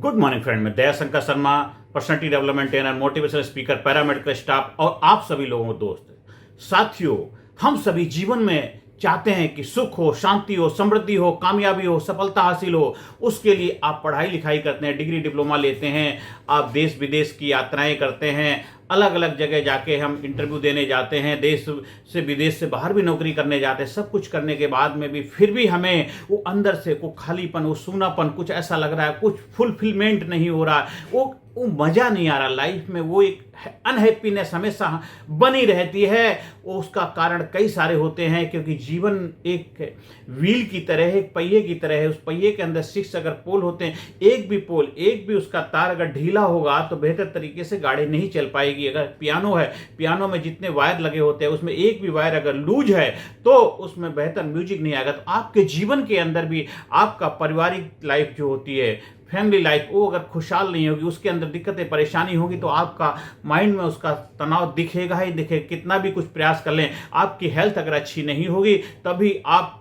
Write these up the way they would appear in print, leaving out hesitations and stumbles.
Good morning friend, मैं Dayashankar Sharma, personality development trainer, motivational speaker, paramedical staff और आप सभी लोगों को दोस्त। साथियों, हम सभी जीवन में चाहते हैं कि सुख हो, शांति हो, समृद्धि हो, कामयाबी हो, सफलता हासिल हो। उसके लिए आप पढ़ाई लिखाई करते हैं, डिग्री डिप्लोमा लेते हैं, आप देश विदेश की यात्राएं करते हैं, अलग अलग जगह जाके हम इंटरव्यू देने जाते हैं, देश से विदेश से बाहर भी नौकरी करने जाते हैं। सब कुछ करने के बाद में भी फिर भी हमें वो अंदर से वो खालीपन, वो सूनापन, कुछ ऐसा लग रहा है, कुछ फुलफिलमेंट नहीं हो रहा, वो मजा नहीं आ रहा लाइफ में, वो एक अनहैप्पीनेस हमेशा बनी रहती है। उसका कारण कई सारे होते हैं, क्योंकि जीवन एक व्हील की तरह है, एक पहिए की तरह है। उस पहिए के अंदर 6 अगर पोल होते हैं, एक भी उसका तार अगर ढीला होगा तो बेहतर तरीके से गाड़ी नहीं चल पाएगी। अगर पियानो है, पियानो में जितने वायर लगे होते हैं उसमें एक भी वायर अगर लूज है तो उसमें बेहतर म्यूजिक नहीं आएगा। तो आपके जीवन के अंदर भी आपका पारिवारिक लाइफ जो होती है, फैमिली लाइफ, वो अगर खुशहाल नहीं होगी, उसके अंदर दिक्कतें परेशानी होगी, तो आपका माइंड में उसका तनाव दिखेगा ही दिखेगा। कितना भी कुछ प्रयास कर लें, आपकी हेल्थ अगर अच्छी नहीं होगी तभी आप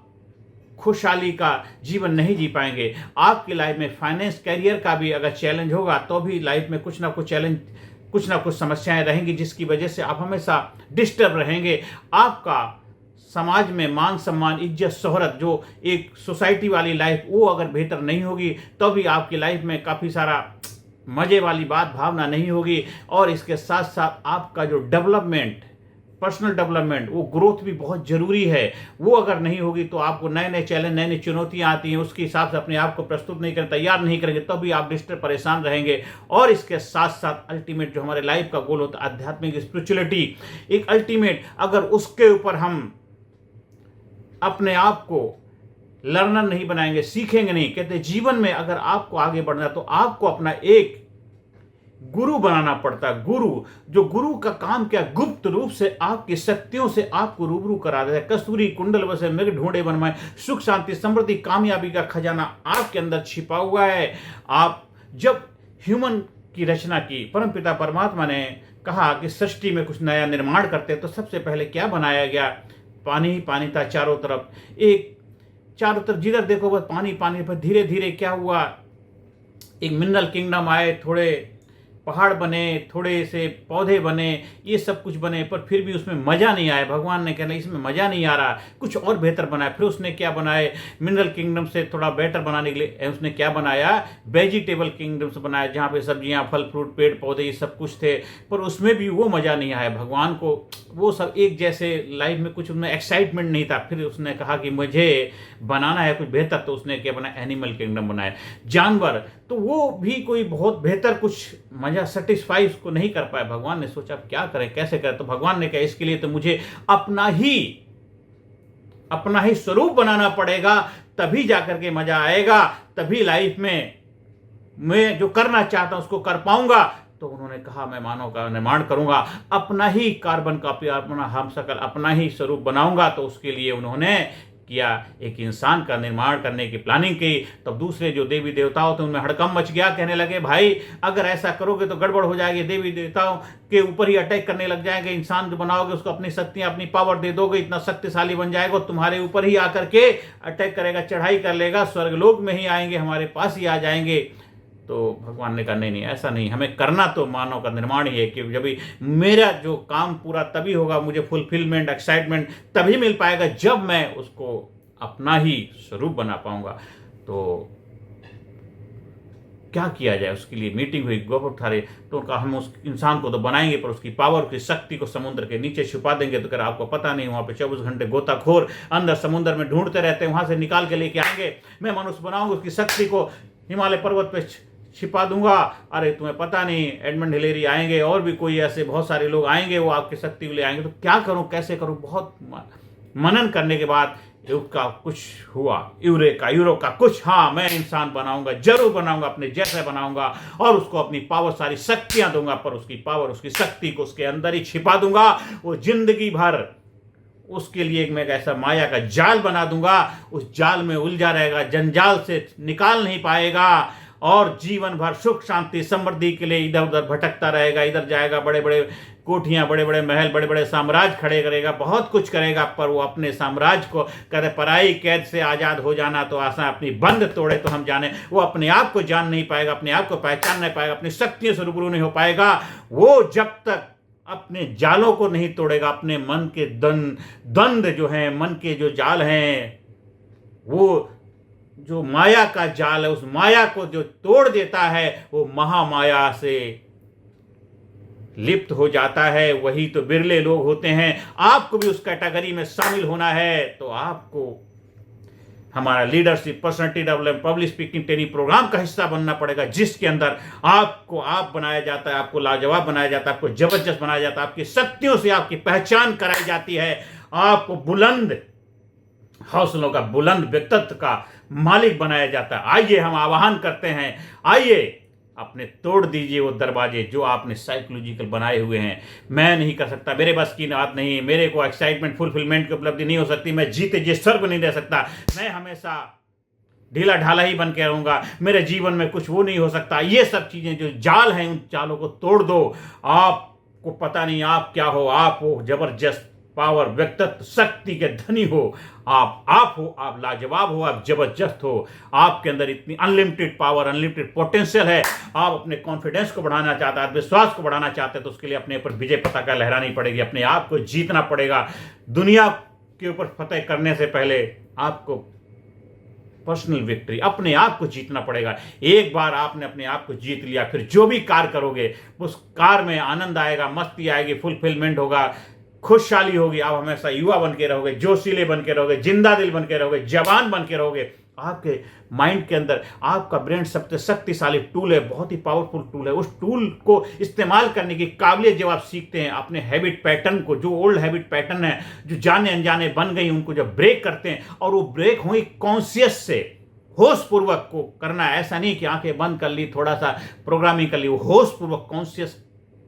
खुशहाली का जीवन नहीं जी पाएंगे। आपकी लाइफ में फाइनेंस, कैरियर का भी अगर चैलेंज होगा तो भी लाइफ में कुछ ना कुछ चैलेंज, कुछ ना कुछ समस्याएं रहेंगी, जिसकी वजह से आप हमेशा डिस्टर्ब रहेंगे। आपका समाज में मान सम्मान, इज्जत, शोहरत, जो एक सोसाइटी वाली लाइफ, वो अगर बेहतर नहीं होगी तो भी आपकी लाइफ में काफ़ी सारा मज़े वाली बात, भावना नहीं होगी। और इसके साथ साथ आपका जो डेवलपमेंट, पर्सनल डेवलपमेंट, वो ग्रोथ भी बहुत ज़रूरी है। वो अगर नहीं होगी तो आपको नए नए चैलेंज, नई नई चुनौतियाँ आती हैं, उसके हिसाब से अपने आप को प्रस्तुत नहीं करें, तैयार नहीं करेंगे तो भी आप डिस्टर्ब, परेशान रहेंगे। और इसके साथ साथ अल्टीमेट जो हमारे लाइफ का गोल होता है, आध्यात्मिक स्पिरिचुअलिटी, एक अल्टीमेट, अगर उसके ऊपर हम अपने आप को लर्नर नहीं बनाएंगे, सीखेंगे नहीं। कहते जीवन में अगर आपको आगे बढ़ना है तो आपको अपना एक गुरु बनाना पड़ता है। गुरु का काम क्या, गुप्त रूप से आपकी शक्तियों से आपको रूबरू करा देता है। कस्तूरी कुंडल बसे मृग ढूंढे बनवाए, सुख शांति समृद्धि कामयाबी का खजाना आपके अंदर छिपा हुआ है। आप जब ह्यूमन की रचना की, परमपिता परमात्मा ने कहा कि सृष्टि में कुछ नया निर्माण करते, तो सबसे पहले क्या बनाया गया? पानी ही पानी था चारों तरफ। चारों तरफ जिधर देखो बस पानी पानी। पर धीरे धीरे क्या हुआ, एक मिनरल किंगडम आए, थोड़े पहाड़ बने, थोड़े से पौधे बने, ये सब कुछ बने, पर फिर भी उसमें मज़ा नहीं आया। भगवान ने कहना इसमें मज़ा नहीं आ रहा, कुछ और बेहतर बनाया। फिर उसने क्या बनाए, मिनरल किंगडम से थोड़ा बेटर बनाने के लिए उसने क्या बनाया, वेजिटेबल किंगडम से बनाया, जहाँ पे सब्जियाँ, फल फ्रूट, पेड़ पौधे, ये सब कुछ थे। पर उसमें भी वो मज़ा नहीं आया भगवान को, वो सब एक जैसे, लाइफ में कुछ उनमें एक्साइटमेंट नहीं था। फिर उसने कहा कि मुझे बनाना है कुछ बेहतर, तो उसने क्या बनाया, एनिमल किंगडम बनाया, जानवर। तो वो भी कोई बहुत बेहतर कुछ मजा, सेटिस्फाई उसको नहीं कर पाया। भगवान ने सोचा अब क्या करें, कैसे करें? तो भगवान ने कहा इसके लिए तो मुझे अपना ही स्वरूप बनाना पड़ेगा, तभी जाकर के मजा आएगा, तभी लाइफ में मैं जो करना चाहता हूं उसको कर पाऊंगा। तो उन्होंने कहा मैं मानव का निर्माण करूंगा, अपना ही कार्बन कॉपी, अपना हम सकल, अपना ही स्वरूप बनाऊंगा। तो उसके लिए उन्होंने किया, एक इंसान का निर्माण करने की प्लानिंग की। तब दूसरे जो देवी देवता होते उनमें हड़कंप मच गया, कहने लगे भाई अगर ऐसा करोगे तो गड़बड़ हो जाएगी, देवी देवताओं के ऊपर ही अटैक करने लग जाएंगे। इंसान जो बनाओगे उसको अपनी शक्तियां, अपनी पावर दे दोगे, इतना शक्तिशाली बन जाएगा, तुम्हारे ऊपर ही आकर के अटैक करेगा, चढ़ाई कर लेगा, स्वर्गलोक में ही आएंगे, हमारे पास ही आ जाएंगे। तो भगवान ने कहा नहीं, ऐसा नहीं, हमें करना तो मानव का निर्माण ही है, कि जब भी मेरा जो काम पूरा तभी होगा, मुझे फुलफिलमेंट, एक्साइटमेंट तभी मिल पाएगा जब मैं उसको अपना ही स्वरूप बना पाऊंगा। तो क्या किया जाए, उसके लिए मीटिंग हुई, गोबर थारे। तो उनका हम उस इंसान को तो बनाएंगे, पर उसकी पावर, उसकी शक्ति को समुद्र के नीचे छुपा देंगे। तो कर आपको पता नहीं, वहाँ पे 24 घंटे गोताखोर अंदर समुद्र में ढूंढते रहते हैं, वहाँ से निकाल के लेके आएंगे। मैं मनुष्य बनाऊंगा, उसकी शक्ति को हिमालय पर्वत पे छिपा दूंगा। अरे तुम्हें पता नहीं, एडमंड हिलेरी आएंगे और भी कोई ऐसे बहुत सारे लोग आएंगे, वो आपकी शक्ति को ले आएंगे। तो क्या करूं, कैसे करूं? बहुत मनन करने के बाद का कुछ हुआ, यूरो का कुछ, हाँ मैं इंसान बनाऊंगा, जरूर बनाऊंगा, अपने जैसे बनाऊंगा, और उसको अपनी पावर, सारी शक्तियां दूंगा, पर उसकी पावर, उसकी शक्ति को उसके अंदर ही छिपा दूंगा। वो जिंदगी भर उसके लिए मैं ऐसा माया का जाल बना दूंगा, उस जाल में उलझा रहेगा, जंजाल से निकाल नहीं पाएगा। और जीवन भर सुख शांति समृद्धि के लिए इधर उधर भटकता रहेगा, इधर जाएगा, बड़े बड़े कोठियां, बड़े बड़े महल, बड़े बड़े साम्राज्य खड़े करेगा, बहुत कुछ करेगा, पर वो अपने साम्राज्य को कहते पराई कैद से आजाद हो जाना तो आसान, अपनी बंद तोड़े तो हम जाने। वो अपने आप को जान नहीं पाएगा, अपने आप को पहचान नहीं पाएगा, अपनी शक्तियों से रूबरू नहीं हो पाएगा वो जब तक अपने जालों को नहीं तोड़ेगा, अपने मन के द्वंद जो है, मन के जो जाल हैं, वो जो माया का जाल है, उस माया को जो तोड़ देता है वो महामाया से लिप्त हो जाता है। वही तो बिरले लोग होते हैं। आपको भी उस कैटेगरी में शामिल होना है तो आपको हमारा leadership, personality development, public speaking training programme का हिस्सा बनना पड़ेगा, जिसके अंदर आपको आप बनाया जाता है, आपको लाजवाब बनाया जाता है, आपको जबरदस्त बनाया जाता है, आपकी शक्तियों से आपकी पहचान कराई जाती है, आपको बुलंद हौसलों का, बुलंद व्यक्तित्व का मालिक बनाया जाता है। आइए हम आह्वान करते हैं, आइए अपने तोड़ दीजिए वो दरवाजे जो आपने साइकोलॉजिकल बनाए हुए हैं। मैं नहीं कर सकता, मेरे बस की बात नहीं, मेरे को एक्साइटमेंट फुलफिलमेंट की उपलब्धि नहीं हो सकती, मैं जीते जी स्वर्ग नहीं दे सकता, मैं हमेशा ढीला ढाला ही बन के रहूंगा, मेरे जीवन में कुछ वो नहीं हो सकता। ये सब चीजें जो जाल हैं, उन जालों को तोड़ दो। आपको पता नहीं आप क्या हो, आप हो जबरदस्त पावर, व्यक्तित्व, शक्ति के धनी हो, आप हो, आप लाजवाब हो, आप जबरदस्त हो, आपके अंदर इतनी अनलिमिटेड पावर, अनलिमिटेड पोटेंशियल है। आप अपने कॉन्फिडेंस को बढ़ाना चाहते हैं, आत्मविश्वास को बढ़ाना चाहते हैं, तो उसके लिए अपने ऊपर विजय पताका लहरानी पड़ेगी, अपने आप को जीतना पड़ेगा। दुनिया के ऊपर फतेह करने से पहले आपको पर्सनल विक्ट्री, अपने आप को जीतना पड़ेगा। एक बार आपने अपने आप को जीत लिया, फिर जो भी कार्य करोगे उस कार्य में आनंद आएगा, मस्ती आएगी, फुलफिलमेंट होगा, खुशहाली होगी। आप हमेशा युवा बन के रहोगे, जोशीले बन के रहोगे, जिंदा दिल बन के रहोगे, जवान बन के रहोगे। आपके माइंड के अंदर आपका ब्रेन सबसे शक्तिशाली टूल है, बहुत ही पावरफुल टूल है। उस टूल को इस्तेमाल करने की काबिलियत जब आप सीखते हैं, अपने हैबिट पैटर्न को, जो ओल्ड हैबिट पैटर्न है, जो जाने अनजाने बन गई, उनको जब ब्रेक करते हैं, और वो ब्रेक हुई कॉन्शियस से, होश पूर्वक को करना है। ऐसा नहीं कि आंखें बंद कर ली, थोड़ा सा प्रोग्रामिंग कर ली, वो होश पूर्वक कॉन्शियस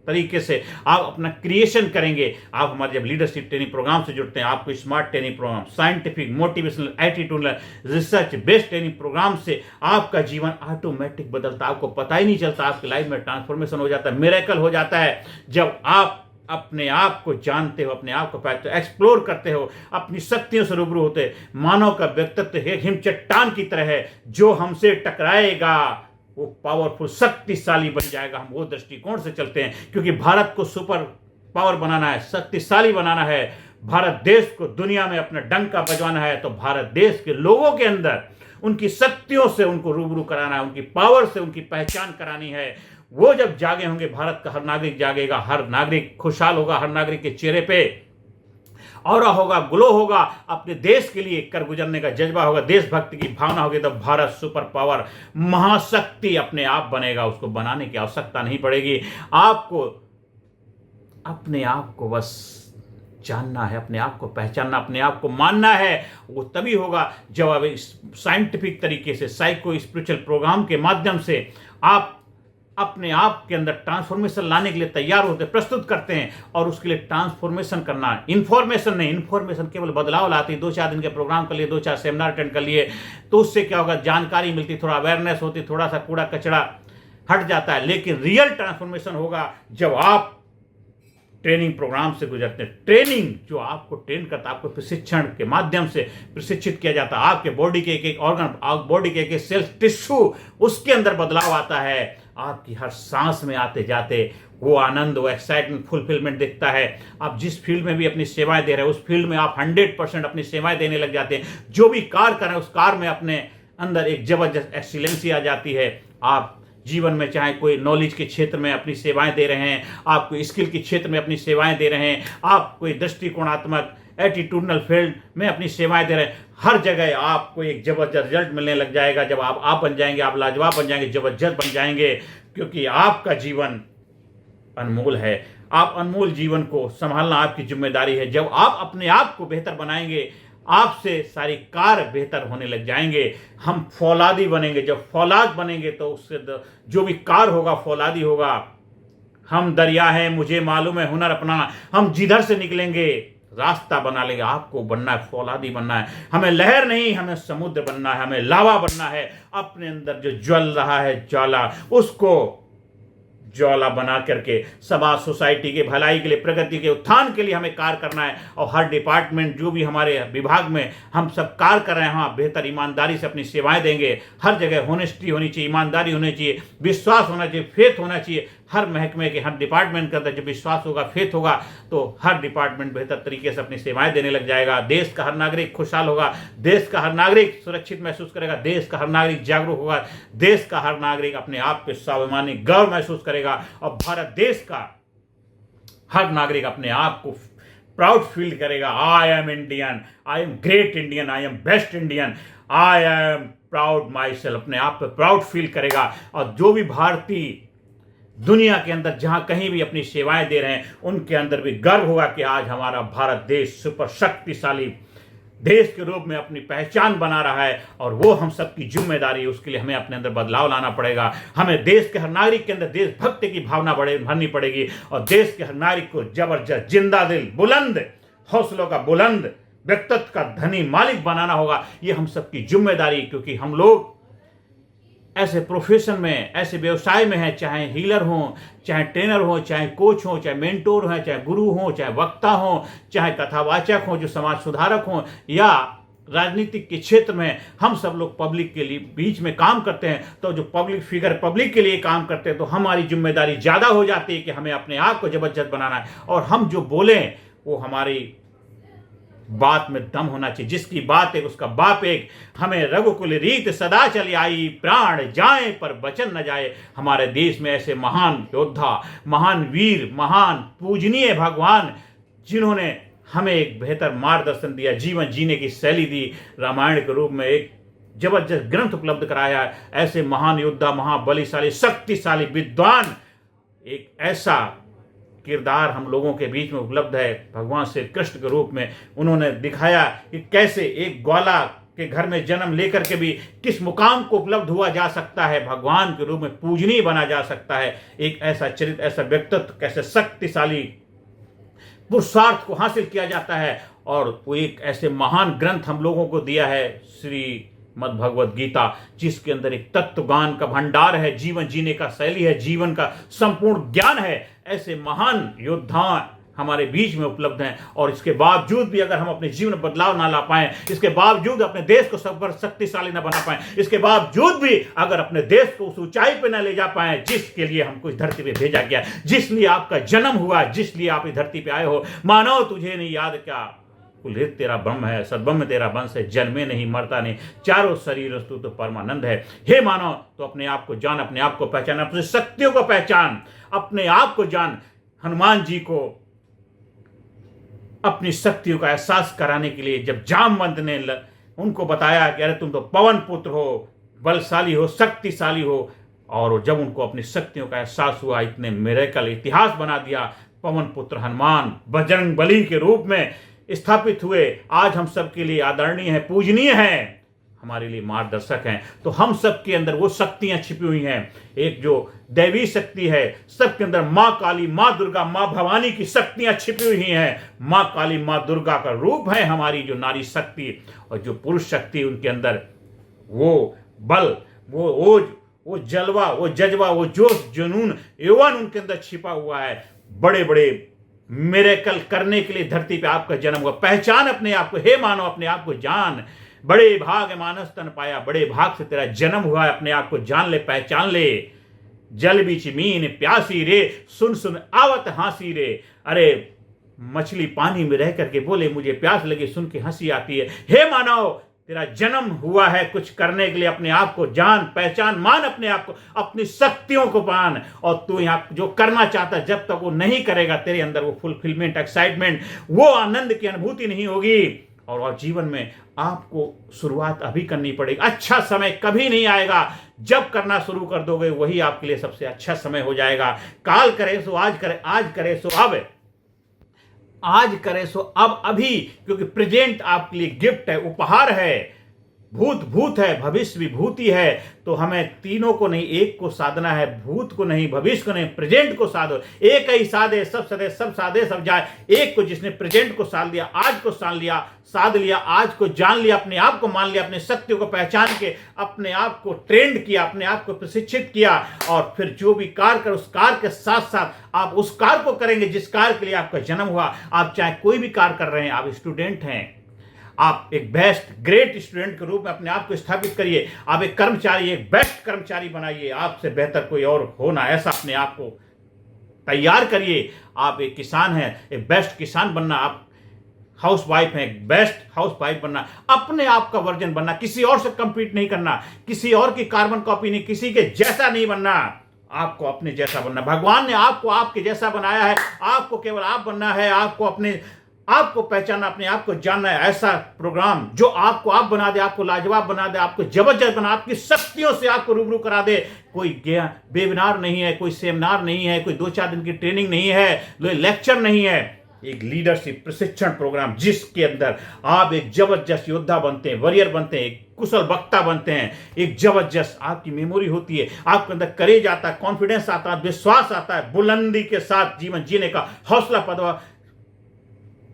तरीके से आप अपना क्रिएशन करेंगे। आप हमारे जब लीडरशिप ट्रेनिंग प्रोग्राम से जुड़ते हैं, आपको smart training programme, scientific, motivational, attitudinal, research based training programme से आपका जीवन ऑटोमेटिक बदलता है। आपको पता ही नहीं चलता, आपकी लाइफ में ट्रांसफॉर्मेशन हो जाता है, मिरेकल हो जाता है। जब आप अपने आप को जानते हो, अपने आप को पाते हो, एक्सप्लोर करते हो, अपनी शक्तियों से रूबरू होते हो। मानव का व्यक्तित्व एक हिम चट्टान की तरह है, जो हमसे टकराएगा वो पावरफुल, शक्तिशाली बन जाएगा। हम वो दृष्टिकोण से चलते हैं, क्योंकि भारत को सुपर पावर बनाना है, शक्तिशाली बनाना है, भारत देश को दुनिया में अपना डंका बजवाना है। तो भारत देश के लोगों के अंदर उनकी शक्तियों से उनको रूबरू कराना है, उनकी पावर से उनकी पहचान करानी है। वो जब जागे होंगे, भारत का हर नागरिक जागेगा, हर नागरिक खुशहाल होगा, हर नागरिक के चेहरे पे और होगा, ग्लो होगा, अपने देश के लिए कर गुजरने का जज्बा होगा, देशभक्ति की भावना होगी, तब भारत सुपर पावर, महाशक्ति अपने आप बनेगा। उसको बनाने की आवश्यकता नहीं पड़ेगी। आपको अपने आप को बस जानना है, अपने आप को पहचानना, अपने आप को मानना है। वो तभी होगा जब आप साइंटिफिक तरीके से, साइको स्पिरिचुअल प्रोग्राम के माध्यम से आप अपने आप के अंदर ट्रांसफॉर्मेशन लाने के लिए तैयार होते, प्रस्तुत करते हैं। और उसके लिए ट्रांसफॉर्मेशन करना, इन्फॉर्मेशन नहीं, इन्फॉर्मेशन केवल बदलाव लाती है। 2-4 दिन के प्रोग्राम कर लिए, 2-4 सेमिनार अटेंड कर लिए, तो उससे क्या होगा, जानकारी मिलती, थोड़ा अवेयरनेस होती, थोड़ा सा कूड़ा कचरा हट जाता है। लेकिन रियल ट्रांसफॉर्मेशन होगा जब आप ट्रेनिंग प्रोग्राम से गुजरते हैं। ट्रेनिंग जो आपको ट्रेन करता है, आपको प्रशिक्षण के माध्यम से प्रशिक्षित किया जाता है। आपके बॉडी के एक एक ऑर्गन, बॉडी के एक एक सेल्स टिश्यू, उसके अंदर बदलाव आता है। आपकी हर सांस में आते जाते वो आनंद, वो एक्साइटमेंट, फुलफिलमेंट दिखता है। आप जिस फील्ड में भी अपनी सेवाएं दे रहे हैं, उस फील्ड में आप 100% अपनी सेवाएं देने लग जाते हैं। जो भी कार्य कर रहे हैं, उस कार्य में अपने अंदर एक जबरदस्त एक्सीलेंसी आ जाती है। आप जीवन में चाहे कोई नॉलेज के क्षेत्र में अपनी सेवाएं दे रहे हैं, आप कोई स्किल के क्षेत्र में अपनी सेवाएं दे रहे हैं, आप कोई दृष्टिकोणात्मक एटीट्यूडनल फील्ड में अपनी सेवाएं दे रहे हैं, हर जगह आपको एक जबरदस्त रिजल्ट मिलने लग जाएगा। जब आप बन जाएंगे, आप लाजवाब बन जाएंगे, जबरदस्त बन जाएंगे, क्योंकि आपका जीवन अनमोल है। आप अनमोल जीवन को संभालना आपकी जिम्मेदारी है। जब आप अपने आप को बेहतर बनाएंगे, आपसे सारी कार्य बेहतर होने लग जाएंगे। हम फौलादी बनेंगे। जब फौलाद बनेंगे तो उससे जो भी कार्य होगा फौलादी होगा। हम दरिया हैं, मुझे मालूम है हुनर अपना। हम जिधर से निकलेंगे रास्ता बना लेंगे। आपको बनना है, फौलादी बनना है। हमें लहर नहीं, हमें समुद्र बनना है, हमें लावा बनना है। अपने अंदर जो ज्वल रहा है ज्वाला, उसको ज्वाला बना करके समाज, सोसाइटी के भलाई के लिए, प्रगति के उत्थान के लिए हमें कार्य करना है। और हर डिपार्टमेंट, जो भी हमारे विभाग में हम सब कार्य कर रहे हैं, वहाँ बेहतर ईमानदारी से अपनी सेवाएं देंगे। हर जगह होनेस्टी होनी चाहिए, ईमानदारी होनी चाहिए, विश्वास होना चाहिए, फेथ होना चाहिए। हर महकमे के, हर डिपार्टमेंट के अंदर जब विश्वास होगा, फेथ होगा, तो हर डिपार्टमेंट बेहतर तरीके से अपनी सेवाएं देने लग जाएगा। देश का हर नागरिक खुशहाल होगा, देश का हर नागरिक सुरक्षित महसूस करेगा, देश का हर नागरिक जागरूक होगा, देश का हर नागरिक अपने आप पे स्वाभिमानी गर्व महसूस करेगा। और भारत देश का हर नागरिक अपने आप को प्राउड फील करेगा। I am Indian, I am great Indian, I am best Indian, I am proud my self, अपने आप पे प्राउड फील करेगा। और जो भी भारतीय दुनिया के अंदर जहां कहीं भी अपनी सेवाएं दे रहे हैं, उनके अंदर भी गर्व होगा कि आज हमारा भारत देश सुपर शक्तिशाली देश के रूप में अपनी पहचान बना रहा है। और वो हम सबकी जिम्मेदारी है, उसके लिए हमें अपने अंदर बदलाव लाना पड़ेगा। हमें देश के हर नागरिक के अंदर देशभक्ति की भावना भरनी पड़ेगी। और देश के हर नागरिक को जबरदस्त, जिंदा दिल, बुलंद हौसलों का, बुलंद व्यक्तित्व का धनी मालिक बनाना होगा। ये हम सबकी जिम्मेदारी, क्योंकि हम लोग ऐसे प्रोफेशन में, ऐसे व्यवसाय में हैं, चाहे हीलर हों, चाहे ट्रेनर हों, चाहे कोच हों, चाहे मेंटोर हों, चाहे गुरु हों, चाहे वक्ता हों, चाहे कथावाचक हों, जो समाज सुधारक हों, या राजनीतिक के क्षेत्र में हम सब लोग पब्लिक के लिए बीच में काम करते हैं। तो जो पब्लिक फिगर पब्लिक के लिए काम करते हैं, तो हमारी जिम्मेदारी ज़्यादा हो जाती है कि हमें अपने आप को जबरदस्त बनाना है। और हम जो बोलें वो हमारी बात में दम होना चाहिए। जिसकी बात एक उसका बाप एक। हमें रघुकुल रीत सदा चली आई, प्राण जाए पर वचन न जाए। हमारे देश में ऐसे महान योद्धा, महान वीर, महान पूजनीय भगवान, जिन्होंने हमें एक बेहतर मार्गदर्शन दिया, जीवन जीने की शैली दी, रामायण के रूप में एक जबरदस्त ग्रंथ उपलब्ध कराया। ऐसे महान योद्धा, महाबलीशाली, शक्तिशाली विद्वान, एक ऐसा किरदार हम लोगों के बीच में उपलब्ध है भगवान श्री कृष्ण के रूप में। उन्होंने दिखाया कि कैसे एक ग्वाला के घर में जन्म लेकर के भी किस मुकाम को उपलब्ध हुआ जा सकता है, भगवान के रूप में पूजनीय बना जा सकता है। एक ऐसा चरित्र, ऐसा व्यक्तित्व, कैसे शक्तिशाली पुरुषार्थ को हासिल किया जाता है। और वो एक ऐसे महान ग्रंथ हम लोगों को दिया है, श्री मद भगवत गीता, जिसके अंदर एक तत्वज्ञान का भंडार है, जीवन जीने का शैली है, जीवन का संपूर्ण ज्ञान है। ऐसे महान योद्धा हमारे बीच में उपलब्ध हैं। और इसके बावजूद भी अगर हम अपने जीवन में बदलाव ना ला पाएं, इसके बावजूद अपने देश को सब पर शक्तिशाली ना बना पाएं, इसके बावजूद भी अगर अपने देश को उस ऊंचाई पे ना ले जा पाएं जिसके लिए हमको इस धरती पे भेजा गया, जिस लिए आपका जन्म हुआ, जिस लिए आप इस धरती पे आए हो। मानव तुझे नहीं याद क्या, कुलहित तेरा ब्रह्म है, सद्ब्रह्म तेरा वंश है, जन्मे नहीं मरता नहीं, चारों शरीर तू तो परमानंद है। हे मानव, तो अपने आप को जान, अपने आप को पहचान, अपनी शक्तियों को पहचान, अपने आप को जान। हनुमान जी को अपनी शक्तियों का एहसास कराने के लिए जब जामवंत ने उनको बताया कि अरे तुम तो पवन पुत्र हो, बलशाली हो, शक्तिशाली हो, और जब उनको अपनी शक्तियों का एहसास हुआ, इतने मिरेकल इतिहास बना दिया। पवन पुत्र हनुमान बजरंग बली के रूप में स्थापित हुए, आज हम सब के लिए आदरणीय है, पूजनीय है, हमारे लिए मार्गदर्शक हैं। तो हम सब के अंदर वो शक्तियां छिपी हुई हैं। एक जो दैवी शक्ति है, सबके अंदर माँ काली, माँ दुर्गा, माँ भवानी की शक्तियां छिपी हुई हैं। माँ काली, माँ दुर्गा का रूप है हमारी जो नारी शक्ति, और जो पुरुष शक्ति, उनके अंदर वो बल, वो ओज, वो जलवा, वो जज्बा, वो जोश, जुनून, यौवन उनके अंदर छिपा हुआ है। बड़े बड़े मिरेकल करने के लिए धरती पे आपका जन्म हुआ। पहचान अपने आप को, हे मानव अपने आप को जान। बड़े भाग मानस तन पाया, बड़े भाग से तेरा जन्म हुआ है, अपने आप को जान ले, पहचान ले। जल बीच मीन प्यासी रे, सुन सुन आवत हंसी रे। अरे मछली पानी में रह करके बोले मुझे प्यास लगी, सुन के हंसी आती है। हे मानव, तेरा जन्म हुआ है कुछ करने के लिए, अपने आप को जान, पहचान, मान अपने आप को, अपनी शक्तियों को पान। और तू यहाँ जो करना चाहता है, जब तक वो नहीं करेगा, तेरे अंदर वो फुलफिलमेंट, एक्साइटमेंट, वो आनंद की अनुभूति नहीं होगी। और जीवन में आपको शुरुआत अभी करनी पड़ेगी। अच्छा समय कभी नहीं आएगा, जब करना शुरू कर दोगे वही आपके लिए सबसे अच्छा समय हो जाएगा। काल करे सो आज करे, आज करे सो अब, आज करे सो अब, अभी, क्योंकि प्रेजेंट आपके लिए गिफ्ट है, उपहार है। भूत भूत है, भविष्य विभूति है। तो हमें तीनों को नहीं, एक को साधना है, भूत को नहीं, भविष्य को नहीं, प्रेजेंट को साधो। एक ही साधे सब सदे, सब साधे सब जाए। एक को जिसने प्रेजेंट को साध लिया, आज को साध लिया, आज को जान लिया, अपने आप को मान लिया, अपने शक्तियों को पहचान के अपने आप को ट्रेंड किया, अपने आप को प्रशिक्षित किया, और फिर जो भी कार्य कर उस कार्य के साथ साथ आप उस कार्य को करेंगे जिस कार्य के लिए आपका जन्म हुआ। आप चाहे कोई भी कार्य कर रहे हैं, आप स्टूडेंट हैं, आप एक बेस्ट ग्रेट स्टूडेंट के रूप में अपने आप को स्थापित करिए। आप एक कर्मचारी, एक बेस्ट कर्मचारी बनाइए। आपसे बेहतर कोई और होना, ऐसा अपने आप को तैयार करिए। आप एक किसान हैं, एक बेस्ट किसान बनना। आप हाउस वाइफ हैं, एक बेस्ट हाउस वाइफ बनना। अपने आप का वर्जन बनना, किसी और से कंपीट नहीं करना, किसी और की कार्बन कॉपी नहीं, किसी के जैसा नहीं बनना। आपको अपने जैसा बनना। भगवान ने आपको आपके जैसा बनाया है। आपको केवल आप बनना है। आपको अपने आपको पहचानना, अपने आप को जानना है। ऐसा प्रोग्राम जो आपको आप बना दे, आपको लाजवाब बना दे, आपको जबरदस्त बना, आपकी शक्तियों से आपको रूबरू करा दे। कोई वेबिनार नहीं है, कोई सेमिनार नहीं है, कोई 2-4 दिन की ट्रेनिंग नहीं है, कोई लेक्चर नहीं है। एक लीडरशिप प्रशिक्षण प्रोग्राम जिसके अंदर आप एक जबरदस्त योद्धा बनते हैं, वॉरियर बनते हैं, एक कुशल वक्ता बनते हैं। एक जबरदस्त आपकी मेमोरी होती है, आपके अंदर करेज आता है, कॉन्फिडेंस आता है, विश्वास आता है, बुलंदी के साथ जीवन जीने का हौसला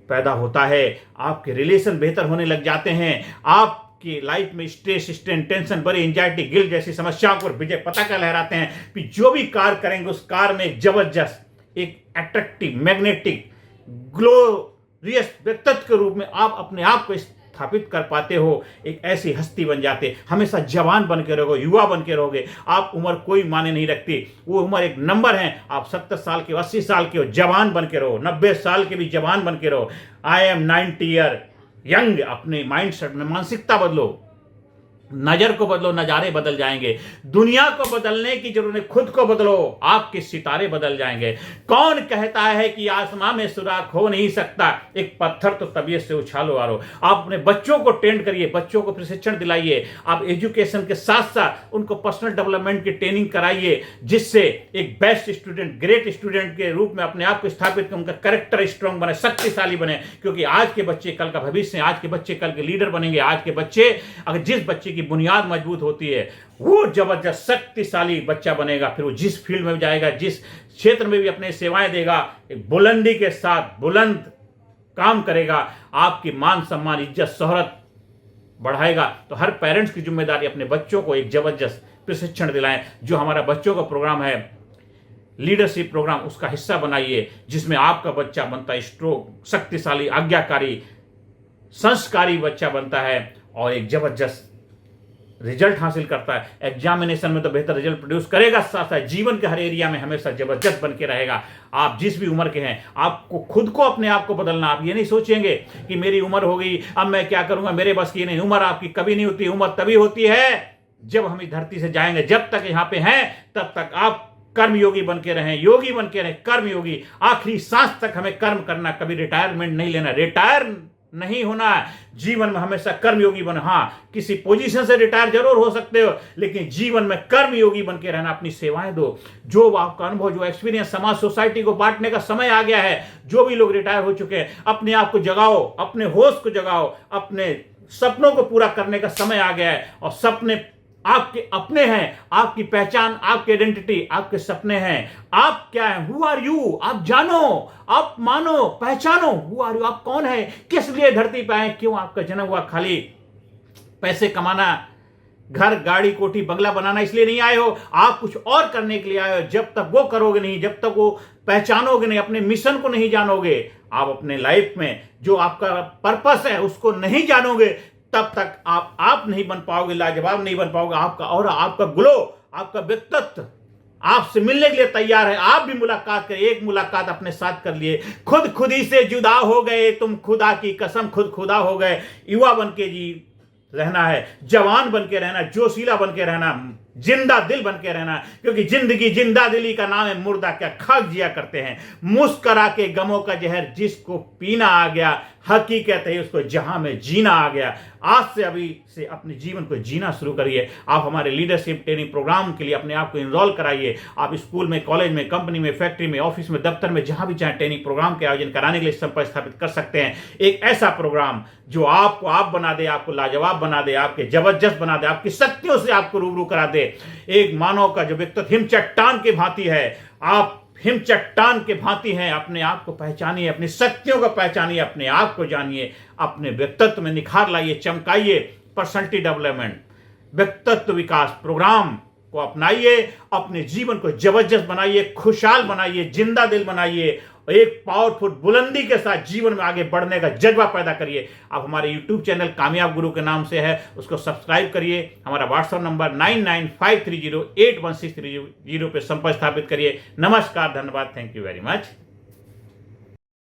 पैदा होता है। आपके रिलेशन बेहतर होने लग जाते हैं। आपकी लाइफ में स्ट्रेस, स्ट्रेन, टेंशन, बड़ी एंजाइटी, गिल्ट जैसी समस्याओं पर विजय पताका लहराते हैं। कि जो भी कार्य करेंगे उस कार्य में एक जबरदस्त, एक अट्रैक्टिव, मैग्नेटिक, ग्लोरियस व्यक्तित्व के रूप में आप अपने आप को स्थापित कर पाते हो। एक ऐसी हस्ती बन जाते। हमेशा जवान बन के रहोगे, युवा बन के रहोगे। आप उम्र कोई माने नहीं रखती, वो उम्र एक नंबर है। आप 70 साल के, 80 साल के हो, जवान बन के रहो। 90 साल के भी जवान बन के रहो। I am 90 year young. अपने माइंड सेट में मानसिकता बदलो, नजर को बदलो, नजारे बदल जाएंगे। दुनिया को बदलने की जरूरत है, खुद को बदलो, आपके सितारे बदल जाएंगे। कौन कहता है कि आसमां में सुराख हो नहीं सकता? एक पत्थर तो तबीयत से उछालो आरो। आप अपने बच्चों को ट्रेंड करिए, बच्चों को प्रशिक्षण दिलाइए। आप एजुकेशन के साथ साथ उनको पर्सनल डेवलपमेंट की ट्रेनिंग कराइए, जिससे एक बेस्ट स्टूडेंट, ग्रेट स्टूडेंट के रूप में अपने आप को स्थापित कर उनका कैरेक्टर स्ट्रांग बने, शक्तिशाली बने। क्योंकि आज के बच्चे कल का भविष्य हैं। आज के बच्चे कल के लीडर बनेंगे। आज के बच्चे, अगर जिस बच्चे की बुनियाद मजबूत होती है, वो जबरदस्त शक्तिशाली बच्चा बनेगा। फिर वो जिस फील्ड में जाएगा, जिस क्षेत्र में भी अपने सेवाएं देगा, एक बुलंदी के साथ बुलंद काम करेगा। आपकी मान सम्मान, इज्जत, शोहरत बढ़ाएगा। तो हर पेरेंट्स की जिम्मेदारी अपने बच्चों को एक जबरदस्त प्रशिक्षण दिलाएं। जो हमारा बच्चों का प्रोग्राम है, लीडरशिप प्रोग्राम, उसका हिस्सा बनाइए, जिसमें आपका बच्चा बनता है स्ट्रोंग, शक्तिशाली, आज्ञाकारी, संस्कारी बच्चा बनता है और एक जबरदस्त रिजल्ट हासिल करता है। एग्जामिनेशन में तो बेहतर रिजल्ट प्रोड्यूस करेगा, साथ साथ जीवन के हर एरिया में हमेशा जबरदस्त बन के रहेगा। आप जिस भी उम्र के हैं, आपको खुद को, अपने आप को बदलना। आप ये नहीं सोचेंगे कि मेरी उम्र हो गई, अब मैं क्या करूंगा, मेरे बस की नहीं। उम्र आपकी कभी नहीं होती। उम्र तभी होती है जब हम इस धरती से जाएंगे। जब तक यहाँ पे हैं तब तक आप कर्मयोगी बन के रहें, योगी बन के रहें, कर्मयोगी। आखिरी सांस तक हमें कर्म करना, कभी रिटायरमेंट नहीं लेना, रिटायर नहीं होना। जीवन में हमेशा कर्मयोगी बन। हाँ, किसी पोजीशन से रिटायर जरूर हो सकते हो, लेकिन जीवन में कर्मयोगी बन के रहना। अपनी सेवाएं दो, जो आपका अनुभव, जो एक्सपीरियंस समाज, सोसाइटी को बांटने का समय आ गया है। जो भी लोग रिटायर हो चुके हैं, अपने आप को जगाओ, अपने होश को जगाओ, अपने सपनों को पूरा करने का समय आ गया है। और सपने आपके अपने हैं, आपकी पहचान, आपकी आइडेंटिटी, आपके सपने हैं। आप क्या हैं? Who are you? आप जानो, आप मानो, पहचानो। Who are you? आप कौन है? किस लिए धरती पे आए? क्यों आपका जन्म हुआ? खाली पैसे कमाना, घर, गाड़ी, कोठी, बंगला बनाना इसलिए नहीं आए हो। आप कुछ और करने के लिए आए हो। जब तक वो करोगे नहीं, जब तक वो पहचानोगे नहीं, अपने मिशन को नहीं जानोगे, आप अपने लाइफ में जो आपका पर्पस है उसको नहीं जानोगे, तब तक आप नहीं बन पाओगे, लाजवाब नहीं बन पाओगे। आपका और आपका ग्लो, आपका व्यक्तित्व आपसे मिलने के लिए तैयार है। आप भी मुलाकात करें। एक मुलाकात अपने साथ कर लिए, खुद ही से जुदा हो गए तुम, खुदा की कसम खुद खुदा हो गए। युवा बन के जी रहना है, जवान बन के रहना, जोशीला बन के रहना, जिंदा दिल बन के रहना। क्योंकि जिंदगी जिंदा दिली का नाम है, मुर्दा क्या खाक जिया करते हैं। मुस्करा के गमों का जहर जिसको पीना आ गया, हकीकत है उसको जहां में जीना आ गया। आज से अभी से अपने जीवन को जीना शुरू करिए। आप हमारे लीडरशिप ट्रेनिंग प्रोग्राम के लिए अपने आप को इनरोल कराइए। आप स्कूल में, कॉलेज में, कंपनी में, फैक्ट्री में, ऑफिस में, दफ्तर में, जहां भी चाहे ट्रेनिंग प्रोग्राम के आयोजन कराने के लिए संपर्क स्थापित कर सकते हैं। एक ऐसा प्रोग्राम जो आपको आप बना दे, आपको लाजवाब बना दे, आपके जबरदस्त बना दे, आपकी शक्तियों से आपको रूबरू करा दे। एक मानव का जो व्यक्तित्व हिम चट्टान की भांति है, आप हिम चट्टान के भांति हैं। अपने आप को पहचानिए, अपनी शक्तियों को पहचानिए, अपने आप को जानिए, अपने व्यक्तित्व में निखार लाइए, चमकाइए। पर्सनालिटी डेवलपमेंट, व्यक्तित्व विकास प्रोग्राम को अपनाइए, अपने जीवन को जबरदस्त बनाइए, खुशहाल बनाइए, जिंदा दिल बनाइए, एक पावरफुल बुलंदी के साथ जीवन में आगे बढ़ने का जज्बा पैदा करिए। आप हमारे YouTube चैनल कामयाब गुरु के नाम से है, उसको सब्सक्राइब करिए। हमारा व्हाट्सएप नंबर 9953081630 पे संपर्क स्थापित करिए। नमस्कार, धन्यवाद, थैंक यू वेरी मच।